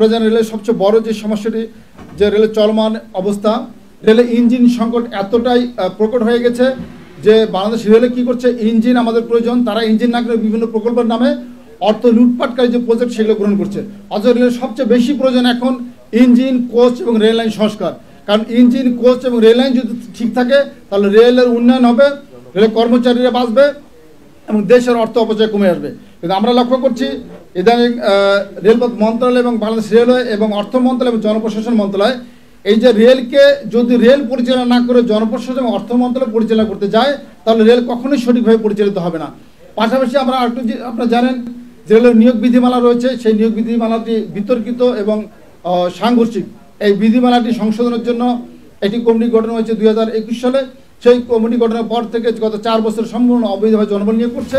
আপনারা জানেন রেলের সবচেয়ে বড় যে সমস্যাটি যে রেলের চলমান অবস্থা, রেলের ইঞ্জিন সংকট এতটাই প্রকট হয়ে গেছে যে বাংলাদেশ রেলে কী করছে, ইঞ্জিন আমাদের প্রয়োজন, তারা ইঞ্জিন না করে বিভিন্ন প্রকল্পের নামে অর্থ লুটপাটকারী যে প্রজেক্ট সেগুলো গ্রহণ করছে। অথচ রেলের সবচেয়ে বেশি প্রয়োজন এখন ইঞ্জিন, কোচ এবং রেল লাইন সংস্কার। কারণ ইঞ্জিন, কোচ এবং রেল লাইন যদি ঠিক থাকে তাহলে রেলের উন্নয়ন হবে, রেলের কর্মচারীরা বাঁচবে এবং দেশের অর্থ অপচয় কমে আসবে। কিন্তু আমরা লক্ষ্য করছি ইদানিং রেলপথ মন্ত্রণালয় এবং বাংলাদেশ রেলওয়ে এবং অর্থ মন্ত্রণালয় এবং জনপ্রশাসন মন্ত্রণালয় এই যে রেলকে যদি রেল পরিচালনা না করে জনপ্রশাসন এবং অর্থ মন্ত্রণালয় পরিচালনা করতে যায় তাহলে রেল কখনোই সঠিকভাবে পরিচালিত হবে না। পাশাপাশি আমরা একটু আপনারা জানেন যে রেলের নিয়োগ বিধিমালা রয়েছে, সেই নিয়োগ বিধিমালাটি বিতর্কিত এবং সাংঘর্ষিক। এই বিধিমালাটি সংশোধনের জন্য একটি কমিটি গঠন হয়েছে 2021 সালে। সেই কমিটি গঠনের পর থেকে গত 4 বছর সম্পূর্ণ অবৈধভাবে জনবল নিয়োগ করছে।